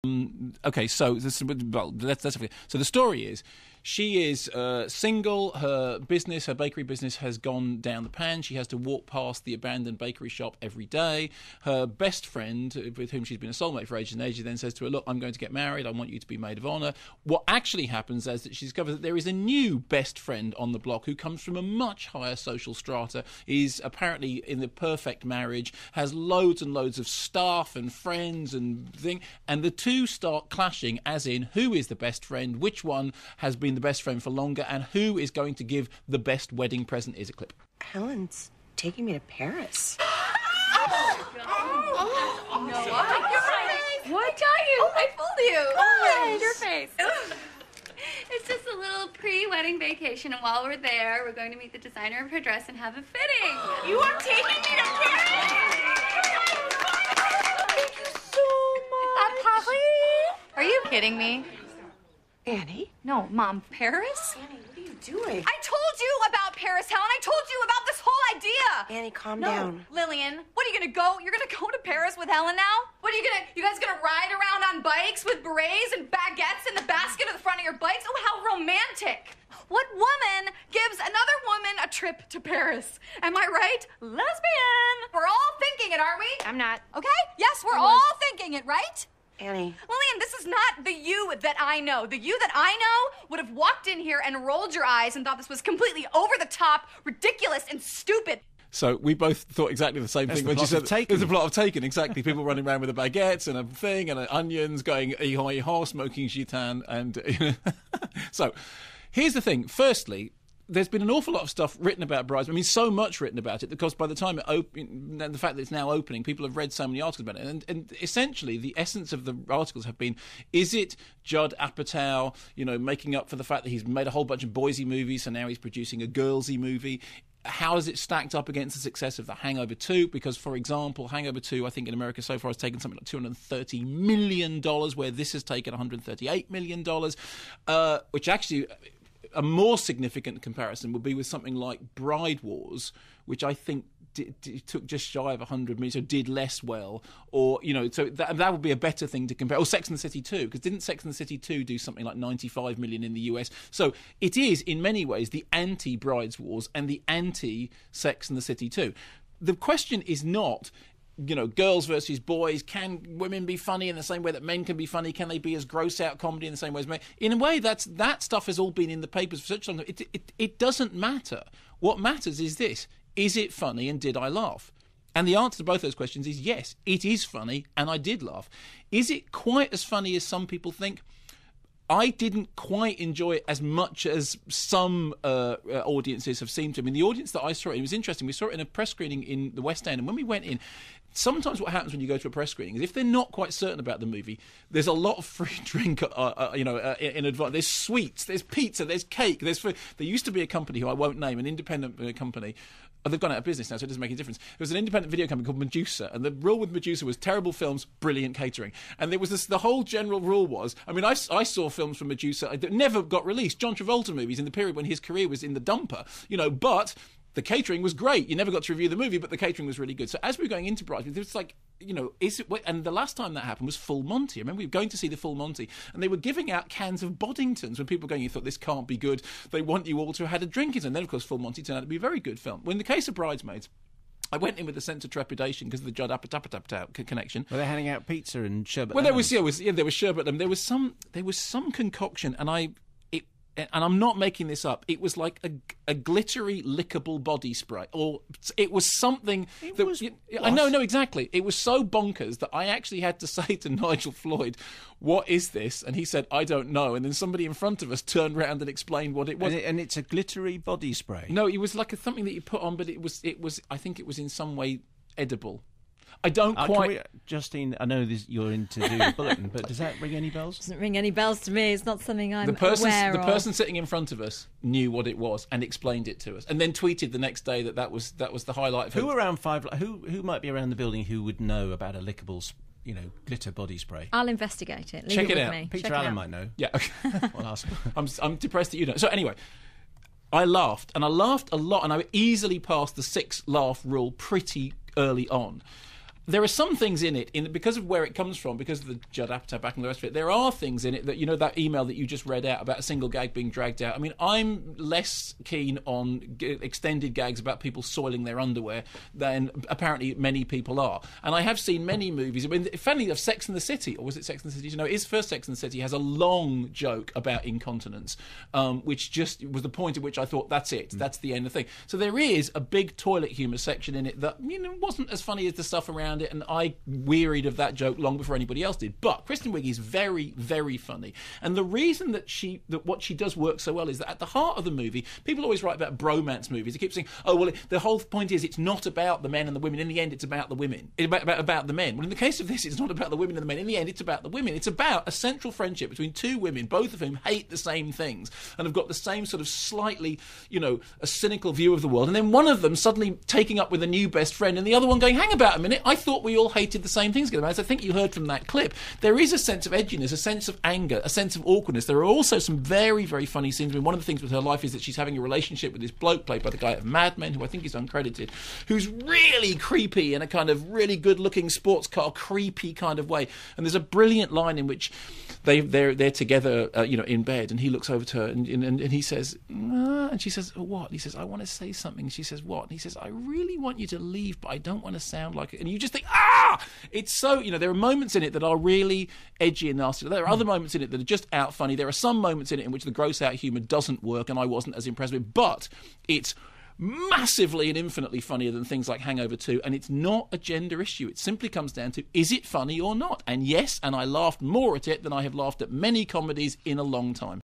Okay, so so the story is she is single. Her bakery business, has gone down the pan. She has to walk past the abandoned bakery shop every day. Her best friend, with whom she's been a soulmate for ages and ages, then says to her, "Look, I'm going to get married. I want you to be maid of honour." What actually happens is that she discovers that there is a new best friend on the block who comes from a much higher social strata, is apparently in the perfect marriage, has loads and loads of staff and friends and and the two start clashing, as in who is the best friend, which one has been the best friend for longer, and who is going to give the best wedding present. Is a clip. Helen's taking me to Paris. What got you? I fooled you. Oh, your face. It's just a little pre-wedding vacation, and while we're there, we're going to meet the designer of her dress and have a fitting. You are taking me to Paris? Thank you so much. Polly? Are you kidding me? Annie? No, Mom. Paris? Annie, what are you doing? I told you about Paris, Helen. I told you about this whole idea. Annie, calm down. Lillian, what are you gonna go? You're gonna go to Paris with Helen now? What are you guys gonna ride around on bikes with berets and baguettes in the basket of the front of your bikes? Oh, how romantic. What woman gives another woman a trip to Paris? Am I right? Lesbian. We're all thinking it, aren't we? I'm not. Okay? Yes, we're all thinking it, right? Annie. Lillian, this is not the you that I know. The you that I know would have walked in here and rolled your eyes and thought this was completely over the top, ridiculous, and stupid. So we both thought exactly the same thing when she said Taken. there's a plot of Taken. Exactly, people running around with the baguettes and a thing and onions, going ee-haw, smoking gitan, and so here's the thing. Firstly, there's been an awful lot of stuff written about Bridesmaids. I mean, so much written about it, because by the time it opened, the fact that it's now opening, people have read so many articles about it. And essentially, the essence of the articles have been, is it Judd Apatow, making up for the fact that he's made a whole bunch of boysy movies, so now he's producing a girlsy movie? How is it stacked up against the success of The Hangover 2? Because, for example, Hangover 2, I think in America so far has taken something like $230 million, where this has taken $138 million, which actually... A more significant comparison would be with something like Bride Wars, which I think took just shy of 100 million, so did less well. Or, so that would be a better thing to compare. Or Sex and the City 2, because didn't Sex and the City 2 do something like 95 million in the US? So it is, in many ways, the anti-Brides Wars and the anti-Sex and the City 2. The question is not... girls versus boys. Can women be funny in the same way that men can be funny? Can they be as gross out comedy in the same way as men? In a way, that stuff has all been in the papers for such a long time. It doesn't matter. What matters is this: is it funny, and did I laugh? And the answer to both those questions is yes, it is funny, and I did laugh. Is it quite as funny as some people think? I didn't quite enjoy it as much as some audiences have seemed to. I mean, the audience that I saw it in was interesting. We saw it in a press screening in the West End, and when we went in, sometimes what happens when you go to a press screening is if they're not quite certain about the movie, there's a lot of free drink, in advance. There's sweets, there's pizza, there's cake, there's food. There used to be a company who I won't name, an independent company. They've gone out of business now, so it doesn't make a difference. There was an independent video company called Medusa, and the rule with Medusa was terrible films, brilliant catering. And there was the whole general rule was, I mean, I saw films from Medusa that never got released. John Travolta movies in the period when his career was in the dumper, but the catering was great. You never got to review the movie, but the catering was really good. So as we were going into Bridesmaids, it was like, is it... And the last time that happened was Full Monty. I remember we were going to see the Full Monty, and they were giving out cans of Boddingtons when people were going, you thought, this can't be good. They want you all to have had a drink. And then, of course, Full Monty turned out to be a very good film. Well, in the case of Bridesmaids, I went in with a sense of trepidation because of the Judd Apatow connection. Were they handing out pizza and sherbet? Well, there was sherbet. There was some concoction, and I'm not making this up. It was like a glittery, lickable body spray, or it was something I know exactly. It was so bonkers that I actually had to say to Nigel Floyd, "What is this?" And he said, "I don't know." And then somebody in front of us turned round and explained what it was. And it's a glittery body spray. No, it was like something that you put on, but it was. I think it was in some way edible. I don't quite... Justine, I know you're into doing a bulletin, but does that ring any bells? Doesn't ring any bells to me. It's not something I'm aware of. The person sitting in front of us knew what it was and explained it to us, and then tweeted the next day that was the highlight of Who might be around the building who would know about a lickable, glitter body spray? I'll investigate it. Check it out. Me. Peter Allen might know. Yeah. Okay. I'll ask. I'm depressed that you don't. So anyway, I laughed, and I laughed a lot, and I easily passed the 6 laugh rule pretty early on. there are some things in it, because of where it comes from, because of the Judd Apatow back and the rest of it, there are things in it that, that email that you just read out about a single gag being dragged out. I mean, I'm less keen on extended gags about people soiling their underwear than apparently many people are. And I have seen many movies. I mean, funny enough, Sex and the City, or was it Sex and the City? No, it's first Sex and the City, has a long joke about incontinence, which just was the point at which I thought, that's it, that's the end of the thing. So there is a big toilet humour section in it that, wasn't as funny as the stuff around it, and I wearied of that joke long before anybody else did. But Kristen Wiig is very, very funny, and the reason that what she does work so well is that at the heart of the movie, people always write about bromance movies. They keep saying, "Oh well, the whole point is it's not about the men and the women. In the end, it's about the women, about the men." Well, in the case of this, it's not about the women and the men. In the end, it's about the women. It's about a central friendship between two women, both of whom hate the same things and have got the same sort of slightly, a cynical view of the world. And then one of them suddenly taking up with a new best friend, and the other one going, "Hang about a minute, I thought we all hated the same things together." As I think you heard from that clip, there is a sense of edginess, a sense of anger, a sense of awkwardness. There are also some very, very funny scenes. I mean, one of the things with her life is that she's having a relationship with this bloke played by the guy of Mad Men, who I think is uncredited, who's really creepy in a kind of really good-looking sports car, creepy kind of way. And there's a brilliant line in which they're together, in bed, and he looks over to her and he says, and she says, "What?" And he says, "I want to say something." And she says, "What?" And he says, "I really want you to leave, but I don't want to sound like it." And you just think, it's so, there are moments in it that are really edgy and nasty. There are other moments in it that are just out funny. There are some moments in it in which the gross out humour doesn't work, and I wasn't as impressed with it, but it's massively and infinitely funnier than things like Hangover 2, and it's not a gender issue. It simply comes down to, is it funny or not? And yes, and I laughed more at it than I have laughed at many comedies in a long time.